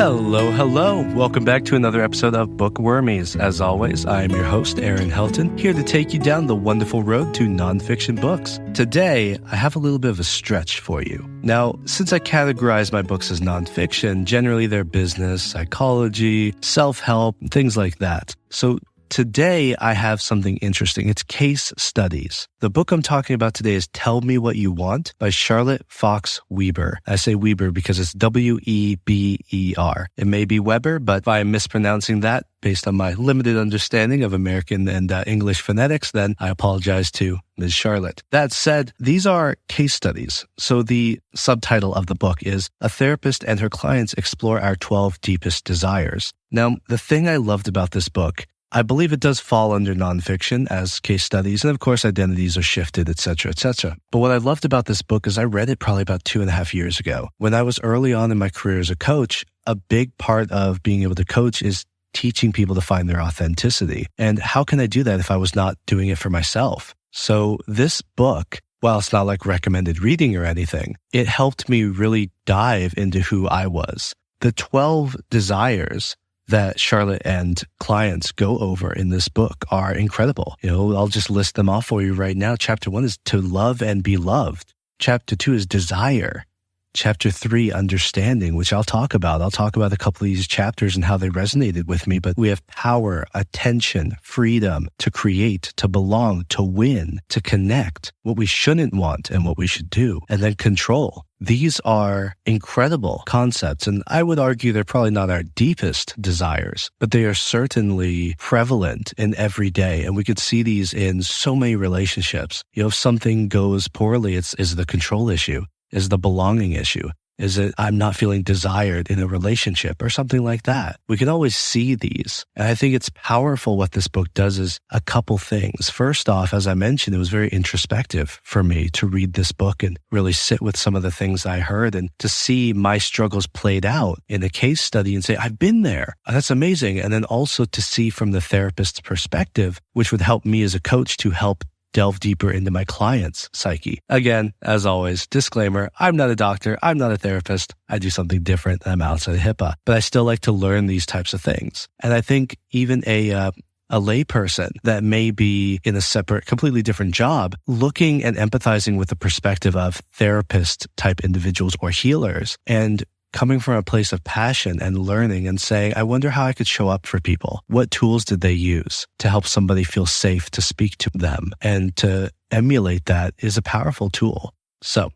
Hello, hello. Welcome back to another episode of Book Wormies. As always, I am your host, Aaron Helton, here to take you down the wonderful road to nonfiction books. Today, I have a little bit of a stretch for you. Now, since I categorize my books as nonfiction, generally they're business, psychology, self-help, things like that. So today, I have something interesting. It's case studies. The book I'm talking about today is Tell Me What You Want by Charlotte Fox Weber. I say Weber because it's W-E-B-E-R. It may be Weber, but if I'm mispronouncing that based on my limited understanding of American and English phonetics, then I apologize to Ms. Charlotte. That said, these are case studies. So the subtitle of the book is A Therapist and Her Clients Explore Our 12 Deepest Desires. Now, the thing I loved about this book, I believe it does fall under nonfiction as case studies, and of course identities are shifted, etc., etc. But what I loved about this book is I read it probably about 2.5 years ago. When I was early on in my career as a coach, a big part of being able to coach is teaching people to find their authenticity. And how can I do that if I was not doing it for myself? So this book, while it's not like recommended reading or anything, it helped me really dive into who I was. The 12 desires that Charlotte and clients go over in this book are incredible. I'll just list them off for you right now. Chapter 1 is to love and be loved. Chapter 2 is desire. Chapter 3, understanding, which I'll talk about. I'll talk about a couple of these chapters and how they resonated with me. But we have power, attention, freedom, to create, to belong, to win, to connect, what we shouldn't want and what we should do, and then control. These are incredible concepts, and I would argue they're probably not our deepest desires, but they are certainly prevalent in every day, and we could see these in so many relationships. If something goes poorly, is the control issue? Is the belonging issue? Is it I'm not feeling desired in a relationship or something like that? We can always see these. And I think it's powerful what this book does is a couple things. First off, as I mentioned, it was very introspective for me to read this book and really sit with some of the things I heard and to see my struggles played out in a case study and say, I've been there. That's amazing. And then also to see from the therapist's perspective, which would help me as a coach to help delve deeper into my client's psyche. Again, as always, disclaimer, I'm not a doctor. I'm not a therapist. I do something different. I'm outside of HIPAA, but I still like to learn these types of things. And I think even a layperson that may be in a separate, completely different job, looking and empathizing with the perspective of therapist type individuals or healers and coming from a place of passion and learning and saying, I wonder how I could show up for people. What tools did they use to help somebody feel safe to speak to them? And to emulate that is a powerful tool. So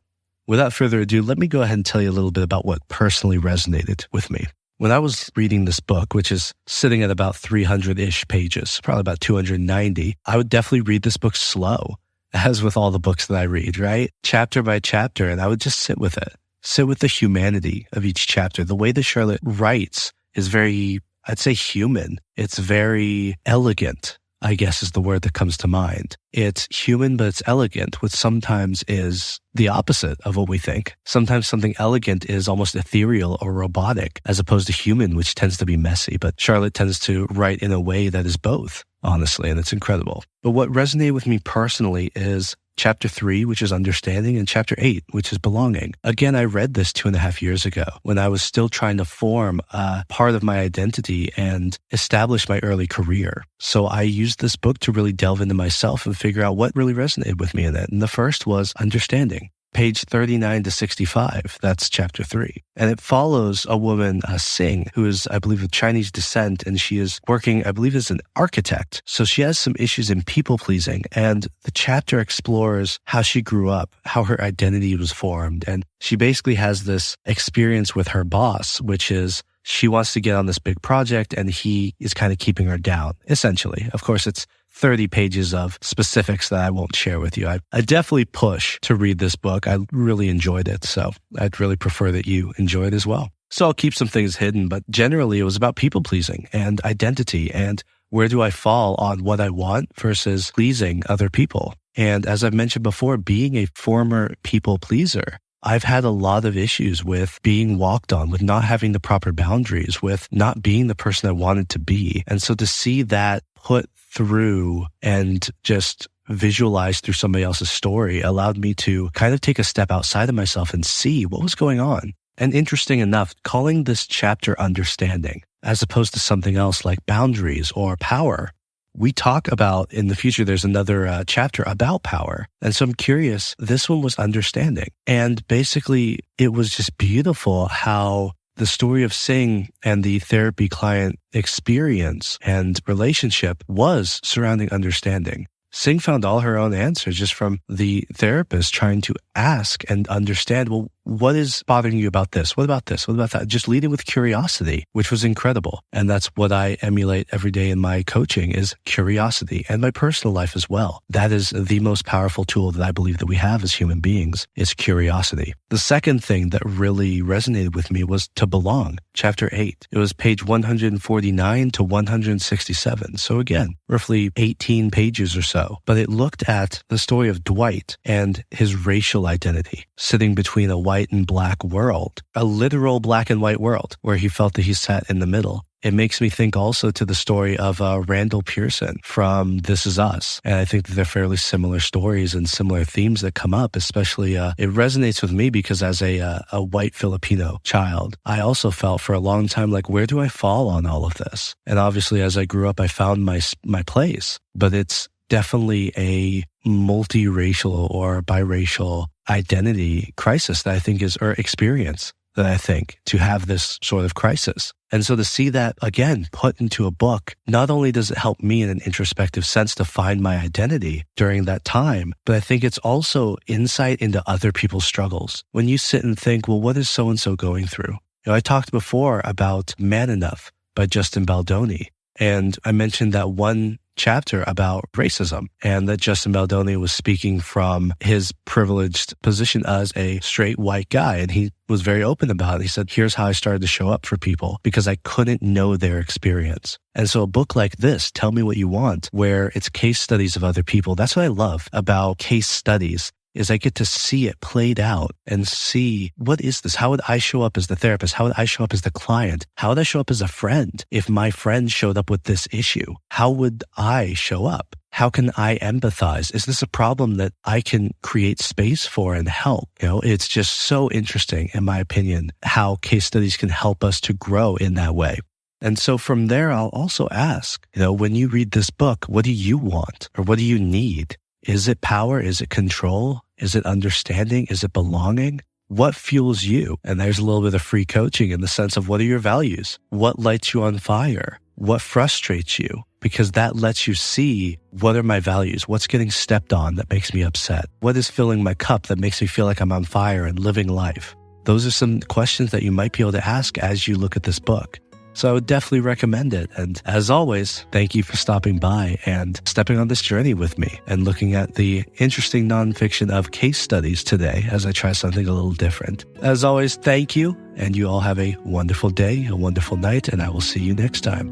without further ado, let me go ahead and tell you a little bit about what personally resonated with me. When I was reading this book, which is sitting at about 300-ish pages, probably about 290, I would definitely read this book slow, as with all the books that I read, right? Chapter by chapter, and I would just sit with it. Sit with the humanity of each chapter. The way that Charlotte writes is very, I'd say, human. It's very elegant, I guess is the word that comes to mind. It's human, but it's elegant, which sometimes is the opposite of what we think. Sometimes something elegant is almost ethereal or robotic, as opposed to human, which tends to be messy. But Charlotte tends to write in a way that is both, honestly, and it's incredible. But what resonated with me personally is Chapter 3, which is understanding, and Chapter 8, which is belonging. Again, I read this 2.5 years ago when I was still trying to form a part of my identity and establish my early career. So I used this book to really delve into myself and figure out what really resonated with me in it. And the first was understanding. Page 39 to 65, that's Chapter 3. And it follows a woman, Singh, who is, I believe, of Chinese descent, and she is working, I believe, as an architect. So she has some issues in people-pleasing, and the chapter explores how she grew up, how her identity was formed, and she basically has this experience with her boss, which is she wants to get on this big project, and he is kind of keeping her down, essentially. Of course, it's 30 pages of specifics that I won't share with you. I definitely push to read this book. I really enjoyed it, so I'd really prefer that you enjoy it as well. So I'll keep some things hidden, but generally it was about people-pleasing and identity and where do I fall on what I want versus pleasing other people. And as I've mentioned before, being a former people-pleaser, I've had a lot of issues with being walked on, with not having the proper boundaries, with not being the person I wanted to be. And so to see that put through and just visualize through somebody else's story allowed me to kind of take a step outside of myself and see what was going on. And interesting enough, calling this chapter Understanding, as opposed to something else like Boundaries or Power, we talk about in the future, there's another chapter about power. And so I'm curious, this one was Understanding. And basically, it was just beautiful how the story of Sing and the therapy client experience and relationship was surrounding understanding. Sing found all her own answers just from the therapist trying to ask and understand, well, what is bothering you about this? What about this? What about that? Just leading with curiosity, which was incredible. And that's what I emulate every day in my coaching is curiosity and my personal life as well. That is the most powerful tool that I believe that we have as human beings is curiosity. The second thing that really resonated with me was to belong, chapter 8. It was page 149 to 167. So again, roughly 18 pages or so. But it looked at the story of Dwight and his racial identity sitting between a white and black world, a literal black and white world where he felt that he sat in the middle. It makes me think also to the story of Randall Pearson from This Is Us. And I think that they're fairly similar stories and similar themes that come up, especially it resonates with me because as a white Filipino child, I also felt for a long time like, where do I fall on all of this? And obviously as I grew up, I found my place, but it's definitely a multiracial or biracial identity crisis that I think is, or experience that I think to have this sort of crisis. And so to see that again put into a book, not only does it help me in an introspective sense to find my identity during that time, but I think it's also insight into other people's struggles. When you sit and think, well, what is so-and-so going through? I talked before about Man Enough by Justin Baldoni, and I mentioned that one chapter about racism and that Justin Baldoni was speaking from his privileged position as a straight white guy. And he was very open about it. He said, here's how I started to show up for people because I couldn't know their experience. And so a book like this, Tell Me What You Want, where it's case studies of other people, that's what I love about case studies. Is I get to see it played out and see what is this? How would I show up as the therapist? How would I show up as the client? How would I show up as a friend if my friend showed up with this issue? How would I show up? How can I empathize? Is this a problem that I can create space for and help? It's just so interesting, in my opinion, how case studies can help us to grow in that way. And so from there, I'll also ask, when you read this book, what do you want or what do you need? Is it power? Is it control? Is it understanding? Is it belonging? What fuels you? And there's a little bit of free coaching in the sense of what are your values? What lights you on fire? What frustrates you? Because that lets you see what are my values? What's getting stepped on that makes me upset? What is filling my cup that makes me feel like I'm on fire and living life? Those are some questions that you might be able to ask as you look at this book. So I would definitely recommend it. And as always, thank you for stopping by and stepping on this journey with me and looking at the interesting nonfiction of case studies today as I try something a little different. As always, thank you. And you all have a wonderful day, a wonderful night, and I will see you next time.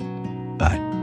Bye.